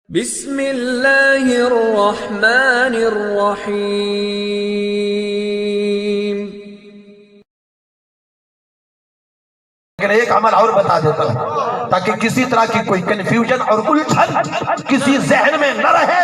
بسم اللہ الرحمن الرحیم۔ لیکن ایک عمل اور بتا دیتا ہوں تاکہ کسی طرح کی کوئی کنفیوژن اور الجھن کسی ذہن میں نہ رہے،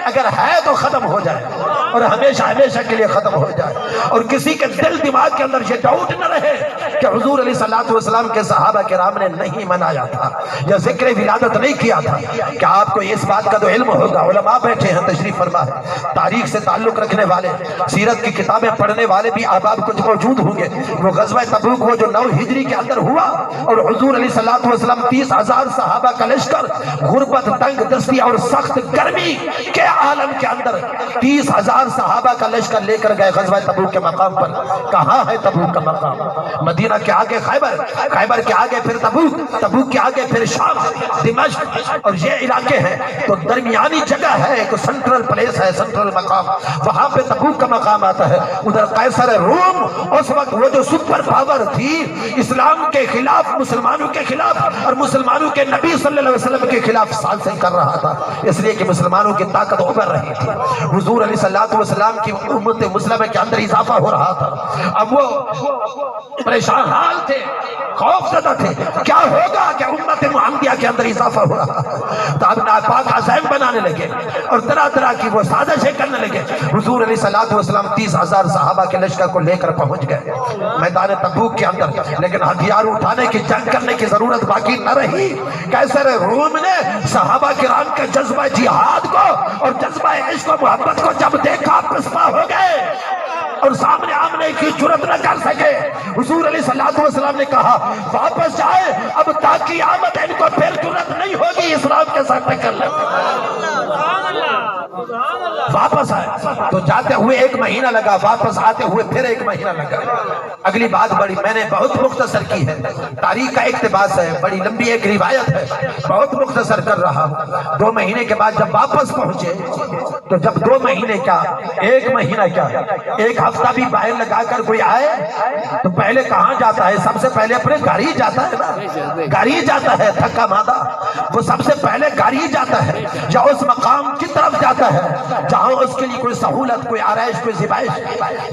اگر ہے تو ختم ہو جائے اور ہمیشہ ہمیشہ کے لیے ختم ہو جائے، اور کسی کے دل دماغ کے اندر یہ ڈاؤٹ نہ رہے کہ حضور علیہ السلام کے صحابہ کرام نے نہیں منایا تھا یا ذکر ولادت نہیں کیا تھا۔ کہ آپ کو اس بات کا تو علم ہوگا، علماء بیٹھے ہیں تشریف فرما ہے، تاریخ سے تعلق رکھنے والے، سیرت کی کتابیں پڑھنے والے بھی احباب کچھ موجود ہوں گے۔ وہ غزوہ تبوک وہ جو 9 ہجری کے اندر ہوا اور حضور علیہ السلام 30,000 صحابہ کا لشکر غربت، تنگ دستی اور سخت گرمی کے عالم کے اندر 30,000 صحابہ کا لشکر لے کر گئے غزوہ تبوک کے مقام پر۔ کہاں ہے تبوک کا مقام؟ مدینہ کے آگے خیبر، خیبر کے آگے پھر تبوک، تبوک کے آگے پھر شام، دمشق، اور یہ علاقے ہیں تو درمیانی جگہ ہے، ایک سنٹرل پلیس ہے، سنٹرل مقام، وہاں پہ تبوک کا مقام آتا ہے۔ ادھر قیصر روم اس وقت وہ جو سپر پاور تھی، اسلام کے خلاف، مسلمانوں کے خلاف اور مسلمانوں کے نبی صلی اللہ علیہ وسلم کے خلاف سازشیں کر رہا تھا، اس لیے کہ مسلمانوں کی طاقت ابھر رہی تھی، حضور علیہ السلام کی امت مسلمہ کے اندر اضافہ ہو رہا تھا۔ اب وہ پریشان حال تھے، خوف زدہ تھے، کیا ہوگا کہ امت محمدیہ کے اندر اضافہ ہو رہا ہے۔ تو اب ناپاک عزائم بنانے لگے اور طرح طرح کی وہ سازشیں کرنے لگے۔ حضور علیہ السلام 30,000 صحابہ کے لشکر کو لے کر پہنچ گئے میدان تبوک کے اندر، لیکن ہتھیار اٹھانے کی، جنگ کرنے کی ضرورت باقی نہ رہی۔ قیصر روم نے صحابہ کرام کے جذبہ جہاد کو اور جذبہ عشق و محبت کو جب دیکھا پسپا ہو گئے اور سامنے آمنے کی جرات نہ کر سکے۔ حضور علیہ السلام نے کہا واپس جائے، اب تاکہ آمد ان کو پھر جرات نہیں ہوگی اسلام کے ساتھ ٹکر لے۔ واپس آئے تو جاتے ہوئے 1 مہینہ لگا، واپس آتے ہوئے پھر 1 مہینہ لگا۔ اگلی بات بڑی میں نے بہت مختصر کی ہے، تاریخ کا اقتباس ہے، بڑی لمبی ایک روایت ہے، بہت مختصر کر رہا ہوں۔ 2 مہینے کے بعد جب واپس پہنچے تو جب 2 مہینے کیا، 1 مہینہ کیا، 1 ہفتہ بھی باہر لگا کر کوئی آئے تو پہلے کہاں جاتا ہے؟ سب سے پہلے اپنے گھر ہی جاتا ہے نا، گھر ہی جاتا ہے، تھکا مادہ وہ سب سے پہلے گھر ہی جاتا ہے، یا اس مقام کی طرف جاتا ہے جہاں اس کے لیے کوئی سہولت، کوئی آرائش، کوئی زیبائش،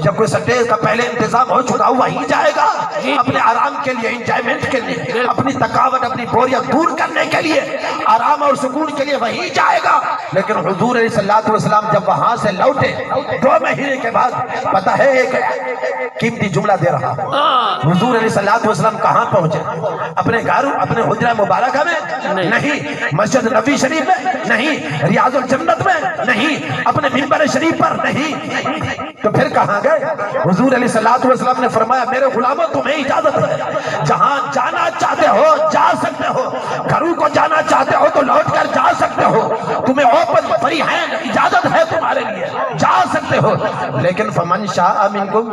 جب کوئی سٹیج کا پہلے انتظام ہو چکا وہیں جائے گا اپنے آرام کے لیے، انجوائمنٹ کے لیے، اپنی تھکاوٹ، اپنی بوریت دور کرنے کے لیے، آرام اور سکون کے لیے وہیں جائے گا۔ لیکن حضور علیہ السلام جب وہاں سے لوٹے 2 مہینے کے بعد، پتہ ہے ایک قیمتی جملہ دے رہا، حضور علیہ السلام کہاں پہنچے؟ اپنے گھر، اپنے حجرہ مبارکہ میں نہیں، مسجد نبی شریف میں نہیں، ریاض الجنت میں نہیں، اپنے منبر شریف پر نہیں، تو پھر کہاں گئے؟ حضور علیہ السلام نے فرمایا میرے غلاموں تمہیں اجازت ہے، جہاں جانا چاہتے ہو جا سکتے ہو، گھروں کو جانا چاہتے ہو تو لوٹ کر جا سکتے ہو، تمہیں اوپن فری ہینڈ اجازت ہے تمہارے لیے، جا سکتے ہو۔ لیکن فمن شاء منکم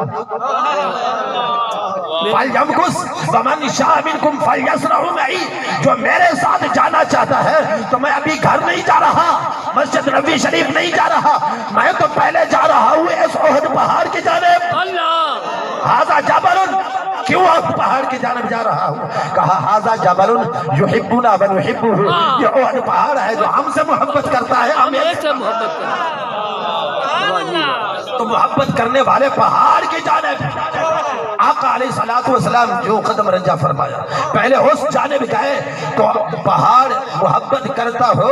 فلیمکث ومن شاء منکم فلیسرع معی، جو میرے ساتھ جانا چاہتا ہے تو میں ابھی گھر نہیں جا رہا، مسجد نبی شریف نہیں جا رہا، میں تو پہلے جا رہا ہوں اس احد پہاڑ کی جانب۔ ھذا جبل، کیوں احد پہاڑ کی جانب جا رہا ہوں؟ کہا ھذا جبل یحبنا ونحبہ، یہ احد پہاڑ ہے جو ہم سے محبت کرتا ہے، ہمیں سے محبت کرتا ہے، تو محبت کرنے والے پہاڑ کی جانب آقا علیہ السلام جو قدم رنجا فرمایا، پہلے اس جانب گئے تو پہاڑ محبت کرتا ہو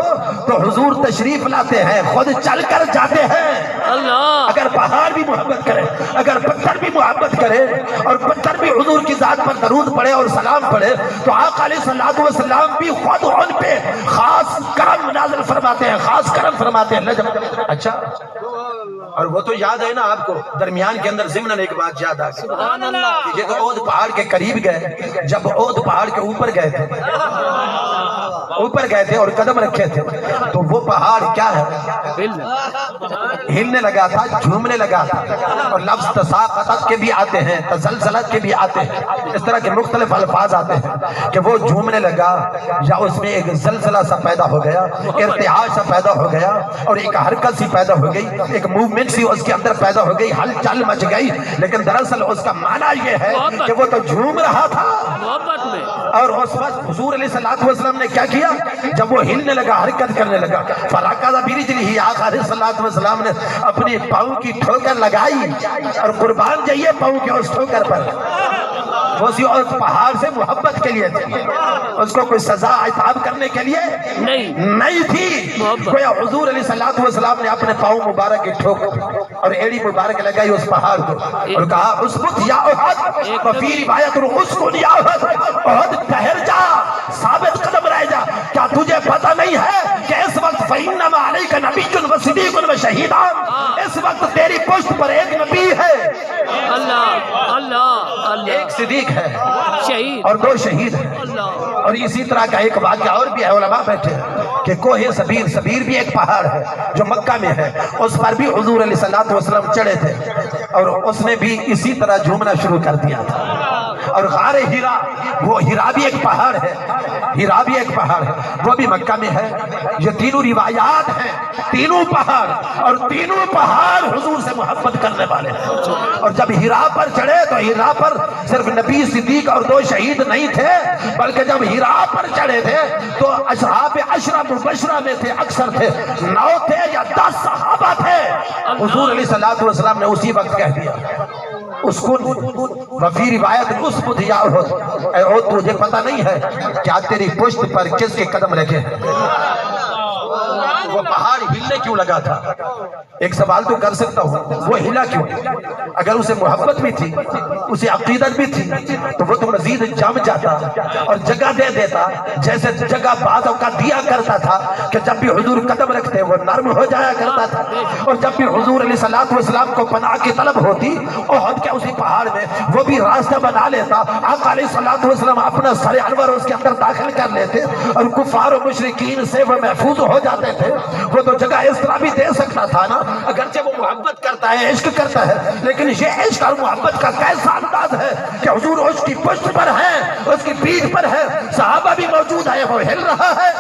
تو حضور تشریف لاتے ہیں، خود چل کر جاتے ہیں۔ اگر پہاڑ بھی محبت کرے، اگر پتھر بھی محبت کرے اور پتھر بھی حضور کی ذات پر درود پڑھے اور سلام پڑھے تو آقا علیہ السلام بھی خود ان پہ خاص کرم نازل فرماتے ہیں، خاص کرم فرماتے ہیں۔ اچھا، اور وہ تو یاد ہے نا آپ کو، درمیان کے اندر ضمن ایک بات یاد آ گئی، یہ تو احد پہاڑ کے قریب گئے، جب احد پہاڑ کے اوپر گئے تھے، اوپر گئے تھے اور قدم رکھے تھے تو وہ پہاڑ کیا ہے؟ ہلنے لگا تھا، جھومنے لگا تھا، اور لفظ تساقطت کے بھی آتے ہیں، تزلزلت کے بھی آتے ہیں، اس طرح کے مختلف الفاظ آتے ہیں کہ وہ جھومنے لگا یا اس میں ایک زلزلہ سا پیدا ہو گیا، ارتعاش سا پیدا ہو گیا اور ایک حرکت سی پیدا ہو گئی، ایک موومنٹ سی اس کے اندر پیدا ہو گئی، ہلچل مچ گئی، لیکن دراصل اس کا معنی یہ ہے کہ وہ تو جھوم رہا تھا محبت میں، اور اس وقت حضور علیہ السلام نے کیا کیا؟ جب وہ ہلنے لگا، حرکت کرنے لگا، فَرَكَضَ بِرِجْلِهِ، آقا علیہ السلام نے اپنی پاؤں کی ٹھوکر لگائی اور قربان جائیے پاؤں کے اس ٹھوکر پر۔ وہ اسی اور پہاڑ سے محبت کے لیے تھی، اس کو کوئی سزا عطاب کرنے کے لیے نہیں تھی۔ گویا حضور علیہ السلام نے اپنے پاؤں مبارک کی ٹھوکر اور ایڑی مبارک لگائی اس پہاڑ کو اور کہا اسبت یا احد، وفی روایت اسکن یا احد، احد ٹھہر جا، ثابت قدم رہ جا۔ کیا تجھے پتہ نہیں ہے کہ اس وقت فَإِنَّمَا عَلَيْكَ نَبِيٌّ وَصِدِيقٌ وَشَهِيدٌ، اس وقت تیری پشت پر ایک نبی ہے، ایک صدیق ہے اور دو شہید ہیں۔ اور اسی طرح کا ایک واقعہ اور بھی ہے، علماء بیٹھے ہیں کہ کوہ سبیر، سبیر بھی ایک پہاڑ ہے جو مکہ میں ہے، اس پر بھی حضور علیہ السلام چڑھے تھے اور اس نے بھی اسی طرح جھومنا شروع کر دیا تھا۔ اور غار ہیرا، وہ ہیرا بھی ایک پہاڑ ہے، ہیرا بھی ایک پہاڑ ہے، وہ بھی مکہ میں ہے۔ یہ تینوں روایات ہیں، تینوں پہاڑ، اور تینوں پہاڑ حضور سے محبت کرنے والے ہیں۔ اور جب ہیرا پر چڑھے تو ہیرا پر صرف نبی، صدیق اور دو شہید نہیں تھے، بلکہ جب ہیرا پر چڑھے تھے تو اصحاب عشرہ مبشرہ میں تھے، اکثر تھے 9 تھے یا 10 صحابہ تھے۔ حضور علیہ السلام نے اسی وقت کہہ دیا اسکن، وفی روایت اسبت یا احد، اے احد تجھے پتہ نہیں ہے کیا تیری پشت پر کس کے قدم رکھے ہیں؟ وہ پہاڑ ہلنے کیوں لگا تھا؟ ایک سوال تو کر سکتا ہوں، وہ ہلا کیوں؟ اگر اسے محبت بھی تھی، اسے عقیدت بھی تھی، تو وہ تو مزید جم جاتا اور جگہ دے دیتا، جیسے جگہ بعض اوقات دیا کرتا تھا کہ جب بھی حضور قدم رکھتے وہ نرم ہو جایا کرتا تھا۔ اور جب بھی حضور علیہ السلام کو پناہ کی طلب ہوتی احد کے اسی پہاڑ میں، وہ بھی راستہ بنا لیتا، آقا علیہ السلام اپنا سر انور اس کے اندر داخل کر لیتے اور کفار و مشرکین سے وہ محفوظ ہو جاتے تھے۔ وہ تو جگہ اس طرح بھی دے سکتا تھا نا، اگرچہ وہ محبت کرتا ہے، عشق کرتا ہے، لیکن یہ عشق اور محبت کا کیسا انداز ہے کہ حضور اس کی پشت پر ہے، اس کی پیٹھ پر ہے، صحابہ بھی موجود ہے، وہ ہل رہا ہے،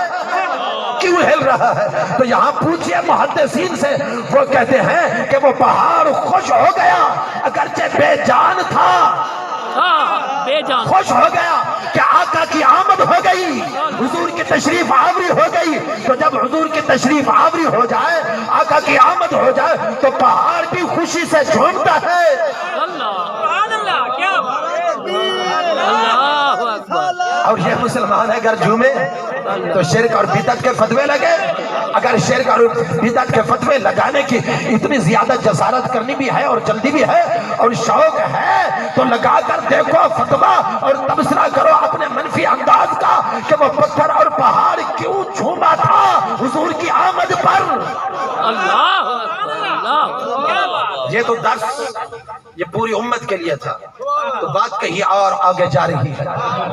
کیوں ہل رہا ہے؟ تو یہاں پوچھئے محدثین سے، وہ کہتے ہیں کہ وہ پہاڑ خوش ہو گیا، اگرچہ بے جان تھا، خوش ہو گیا کہ آقا کی آمد ہو گئی، حضور کی تشریف آوری ہو گئی۔ تو جب حضور کی تشریف آوری ہو جائے، آقا کی آمد ہو جائے، تو پہاڑ بھی خوشی سے جھومتا ہے۔ اور یہ مسلمان اگر جھومے تو شرک اور بدعت کے فتوے لگے، اگر شرک اور بدعت کے فتوے لگانے کی اتنی زیادہ جسارت کرنی بھی ہے اور جلدی بھی ہے اور شوق ہے تو لگا کر دیکھو فتویٰ اور تبصرہ کرو اپنے منفی انداز کا کہ وہ پتھر اور پہاڑ کیوں جھوما تھا حضور کی آمد پر۔ یہ تو درس یہ پوری امت کے لیے تھا، تو بات کہیں اور آگے جا رہی ہے۔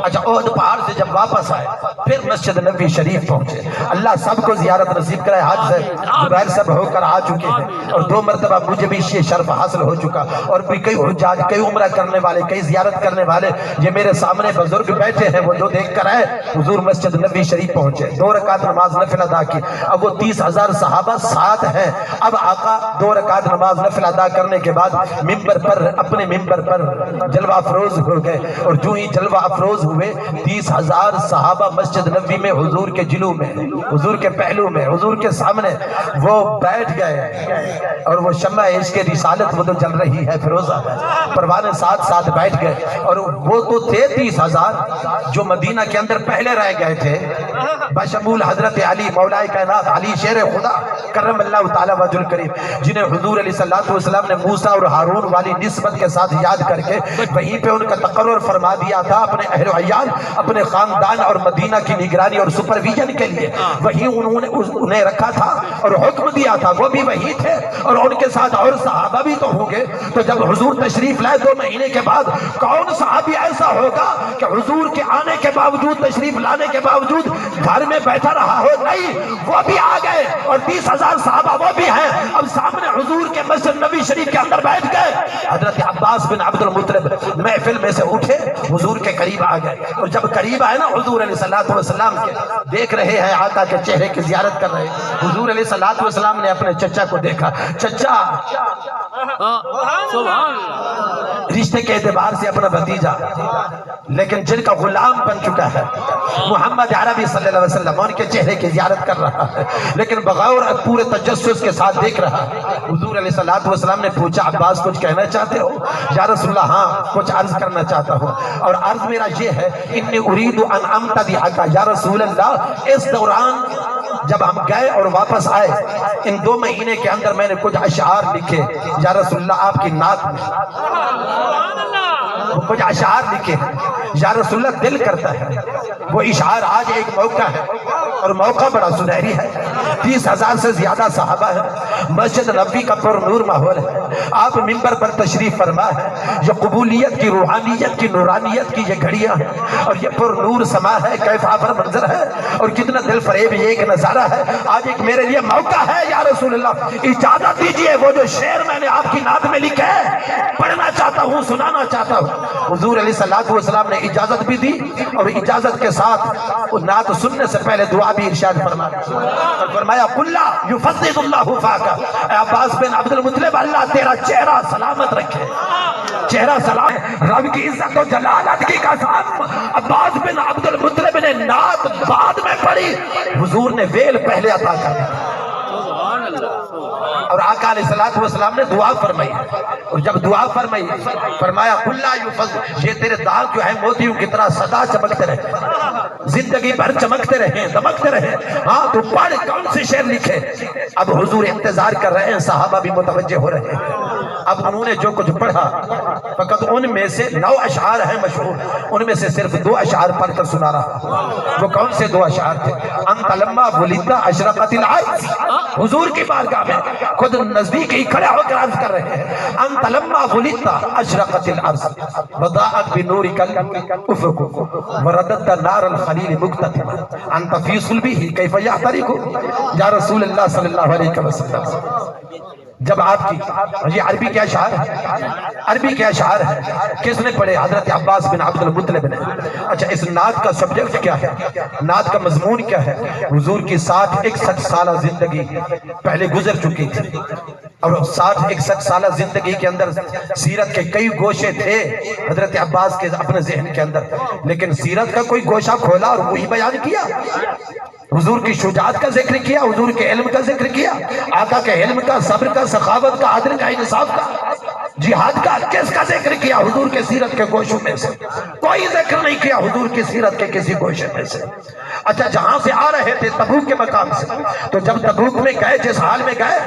اچھا احد پہاڑ سے جب واپس آئے پھر مسجد نبی شریف پہنچے، اللہ سب کو زیارت نصیب کرے، حج سے زبیر سب ہو کر آ چکے ہیں اور 2 مرتبہ مجھے بھی یہ شرف حاصل ہو چکا، اور بھی کئی حجاج، کئی عمرہ کرنے والے، کئی زیارت کرنے والے، یہ میرے سامنے بزرگ بیٹھے ہیں، وہ جو دیکھ کر آئے حضور مسجد نبی شریف پہنچے، 2 رکعت نماز نفل ادا کی۔ اب وہ 30,000 صحابہ ساتھ ہیں، اب آقا 2 رکعت نماز نفل ادا کرنے کے بعد ممبر پر، اپنے ممبر پر جلوہ افروز ہو گئے، اور جو ہی جلوہ افروز ہوئے 30,000 صحابہ مسجد نبی میں حضور کے جلو میں، حضور کے پہلو میں، حضور کے سامنے وہ بیٹھ گئے، اور وہ شمع عشق رسالت وہ تو جل رہی ہے، فیروزہ پروانے ساتھ ساتھ بیٹھ گئے۔ اور وہ تو تھے 30,000 جو مدینہ کے اندر پہلے رہ گئے تھے، بشمول حضرت علی مولا کائنات، علی شیر خدا کرم اللہ تعالی وجہ الکریم، جنہیں حضور علیہ السلام نے موسیٰ اور ہارون والی نسبت کے ساتھ یاد کر کے وہیں پہ ان کا تقرر فرما دیا تھا اپنے اہل و عیال، اپنے خاندان اور مدینہ کی نگرانی اور سپرویژن کے لیے، وہیں انہوں نے انہیں رکھا تھا اور حکم دیا تھا، وہ بھی وہی تھے اور ان کے ساتھ اور صحابہ بھی تو ہوں گے۔ تو جب حضور تشریف لائے 2 مہینے کے بعد، کون صحابی ایسا ہوگا کہ حضور کے آنے کے باوجود، تشریف لانے کے باوجود گھر میں بیٹھا رہا ہو؟ نہیں، وہ بھی آ گئے اور 30,000 صحابہ وہ بھی ہیں، اب سامنے حضور کے مسجد نبی شریف کے اندر بیٹھ گئے۔ حضرت عباس بن عبد المطلب محفل میں سے اٹھے، حضور کے قریب آ گئے، اور جب قریب آئے نا حضور علیہ السلام کے، دیکھ رہے ہیں آقا کے چہرے کی زیارت کر رہے ہیں، حضور علیہ السلام نے اپنے چچا کو دیکھا، چچا رشتے کے اعتبار سے اپنا بھتیجا، لیکن جن کا غلام بن چکا ہے محمد عربی صلی اللہ علیہ وسلم، ان کے چہرے کی زیارت کر رہا ہے، لیکن بغور پورے تجسس کے ساتھ دیکھ رہا ہے۔ حضور علیہ الصلوۃ والسلام نے پوچھا عباس کچھ کہنا چاہتے ہو؟ یا رسول اللہ ہاں کچھ عرض کرنا چاہتا ہوں، اور عرض میرا یہ ہے انی ارید ان امتدحک یا رسول اللہ۔ اس دوران جب ہم گئے اور واپس آئے ان 2 مہینے کے اندر میں نے کچھ اشعار لکھے یا رسول اللہ آپ کی نعت میں، کچھ اشعار لکھے یا رسول اللہ دل کرتا ہے وہ اشعار آج ایک موقع ہے، اور موقع بڑا سنہری ہے۔ 30,000 سے زیادہ صحابہ ہیں، مسجد نبوی کا پر نور ماحول ہے، آپ ممبر پر تشریف فرما ہے، یہ قبولیت کی، روحانیت کی، نورانیت کی یہ گھڑیاں ہیں، اور یہ پر نور سما ہے، کیف آفر منظر ہے، اور کتنا دل فریب یہ ایک نظارہ ہے۔ آج ایک میرے لیے موقع ہے یا رسول اللہ، اجازت دیجئے وہ جو شعر میں نے آپ کی نعت میں لکھا ہے پڑھنا چاہتا ہوں، سنانا چاہتا ہوں۔ حضور علیہ الصلوۃ والسلام نے اجازت بھی دی، اور اجازت کے ساتھ وہ نعت سننے سے پہلے دعا بھی ارشاد فرمایا، اور فرمایا قل لا یفضل اللہ فاکا، اے عباس بن عبد المطلب اللہ تیرا چہرہ سلامت رکھے، چہرہ سلام۔ رب کی عزت و جلالت کی قسم عباس بن عبد المطلب نے نعت بعد میں پڑھی، حضور نے ویل پہلے عطا کر دیا، اور آقا علیہ الصلوۃ والسلام نے دعا فرمائی، اور جب دعا فرمائی فرمایا قل لا یفضل، یہ تیرے داغ جو ہے موتیوں کی طرح سدا چمکتے رہے، زندگی بھر چمکتے رہے، دمکتے رہے۔ ہاں تو پڑھ کون سے شعر لکھے؟ اب حضور انتظار کر رہے ہیں، صحابہ بھی متوجہ ہو رہے ہیں۔ اب انہوں نے جو کچھ پڑھا فقط ان میں سے 9 اشعار ہیں مشہور، ان میں سے صرف 2 اشعار پڑھ کر سنا رہا۔ وہ کون سے 2 اشعار تھے؟ انت لما ولدت اشرقت الارض، حضور کی بارگاہ میں خود نزدیک ہی کھڑے ہو کر عرض کر رہے ہیں، انت لما ولدت اشرقت الارض وضاءت بنورک الافق ورددت نار الخلیل مقتتما انت فی صلبہ کیف یحترق، یا رسول اللہ صلی اللہ علیہ وسلم۔ جب آپ کی یہ عربی کے اشعار ہے، عربی کے اشعار ہے، کس نے پڑھے؟ حضرت عباس بن عبد المطلب نے۔ اچھا اس نعت کا سبجیکٹ کیا ہے؟ نعت کا مضمون کیا ہے؟ حضور کی 60-61 سالہ زندگی پہلے گزر چکی تھی، اور 60-61 سالہ زندگی کے اندر سیرت کے کئی گوشے تھے حضرت عباس کے اپنے ذہن کے اندر، لیکن سیرت کا کوئی گوشہ کھولا اور وہی بیان کیا، حضور کی شجاعت کا ذکر کیا، حضور کے علم کا ذکر کیا، آقا کے علم کا، صبر کا، سخاوت کا، عدل کا، انصاف کا، جہاد کا، کس کا ذکر کیا؟ حضور کے سیرت کے گوشوں میں سے کوئی ذکر نہیں کیا حضور کی سیرت کے کسی گوشے میں سے۔ اچھا جہاں سے آ رہے تھے تبوک کے مقام سے، تو جب تبوک میں گئے جس حال میں گئے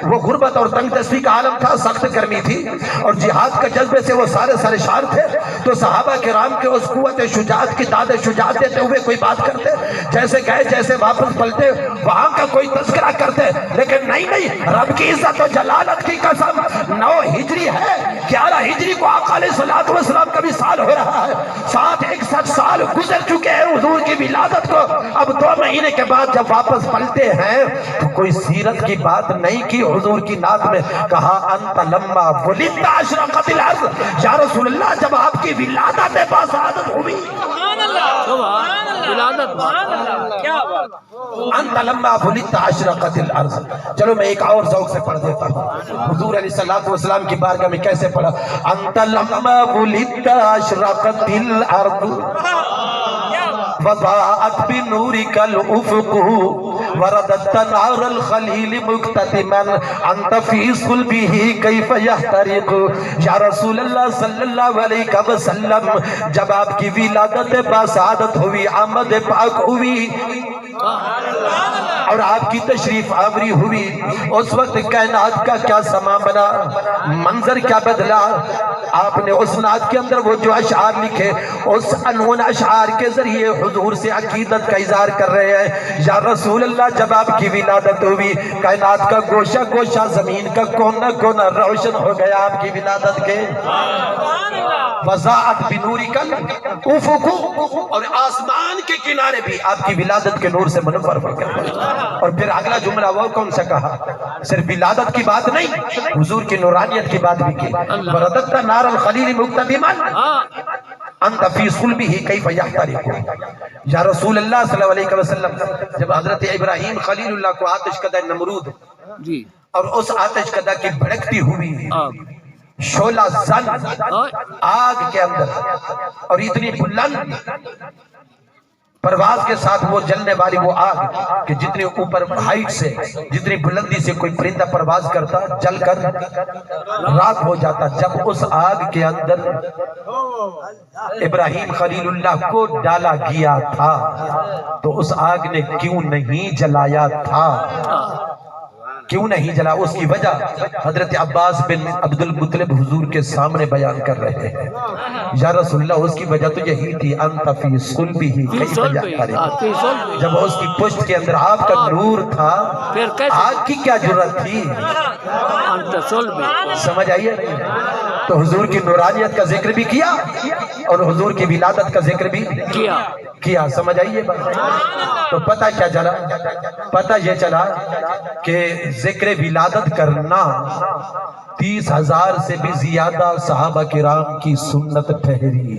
وہ غربت اور تنگ دستی کا عالم تھا، سخت گرمی تھی، اور جہاد کا جذبے سے وہ سارے سرشار تھے، تو صحابہ کرام کے اس قوت شجاعت کی داد شجاعت دیتے ہوئے کوئی بات کرتے، جیسے گئے جیسے واپس پلٹے وہاں کا کوئی تذکرہ کرتے، لیکن نہیں، رب کی عزت و جلالت کی قسم 9 ہجری ہے، 11 ہجری کو آقا علیہ الصلوۃ والسلام کا بھی سال ہو رہا ہے، 60-61 سال گزر چکے ہیں حضور کی ولادت کو، اب 2 مہینے کے بعد جب واپس پلٹے ہیں تو کوئی سیرت کی بات نہیں کی، حضور کی نعت میں کہا انت لما ولدت اشرقت الارض، یا رسول اللہ جب آپ کی ولادت باسعادت ہوئی، انت لما ولدت اشرقت الارض۔ چلو میں ایک اور ذوق سے پڑھ دیتا ہوں، حضور علیہ الصلوۃ والسلام کی بارگاہ میں کیسے پڑھا؟ انت لما ولدت اشرقت الارض وضاءت بنورك الافق ورددت نار الخلیل مقتتما انت فی صلبہ کیف یحترق، یا رسول اللہ صلی اللہ علیہ وسلم جب آپ کی ولادت باسعادت ہوئی، آمد پاک ہوئی اور آپ کی تشریف آوری ہوئی، اس وقت کائنات کا کیا سما بنا، منظر کیا بدلا۔ آپ نے اس نعت کے اندر وہ جو اشعار لکھے، اس انہون اشعار کے ذریعے حضور سے عقیدت کا اظہار کر رہے ہیں، یا رسول اللہ جب آپ کی ولادت ہوئی کائنات کا گوشہ گوشہ، زمین کا کونا کونا روشن ہو گیا آپ کی ولادت کے، وضاءت بنورک الافق، اور آسمان کے کنارے بھی آپ کی ولادت کے نور سے منور ہو گئے۔ اور پھر اگلا جملہ وہ کون سا کہا؟ صرف ولادت کی بات نہیں، حضور کی نورانیت کی بات بھی کی، ورددت نار الخلیل مقتتما، انت فی صلبہ کیف یحترق، یا رسول اللہ صلی اللہ علیہ وسلم جب حضرت ابراہیم خلیل اللہ کو آتش کدہ نمرود جی اور اس آتش کدہ کی بھڑکتی ہوئی شعلہ زن آگ کے اندر اور اتنی بلند پرواز کے ساتھ وہ جلنے والی وہ آگ کہ جتنی اوپر ہائٹ سے جتنی بلندی سے کوئی پرندہ پرواز کرتا جل کر راکھ ہو جاتا، جب اس آگ کے اندر ابراہیم خلیل اللہ کو ڈالا گیا تھا تو اس آگ نے کیوں نہیں جلایا تھا؟ کیوں نہیں جلا؟ اس کی وجہ حضرت عباس بن عبد المطلب حضور کے سامنے بیان کر رہے ہیں، یا رسول اللہ اس کی وجہ تو یہی تھی، انت فی صلبہ کیف یحترق، جب اس کی پشت کے اندر آپ کا نور تھا آگ کی کیا جرأت تھی؟ سمجھ آئیے؟ تو حضور کی نورانیت کا ذکر بھی کیا اور حضور کی ولادت کا ذکر بھی کیا، سمجھ آئیے بات؟ تو پتہ کیا چلا؟ پتہ یہ چلا کہ ذکر ولادت کرنا 30,000 سے بھی زیادہ صحابہ کرام کی سنت ٹھہری۔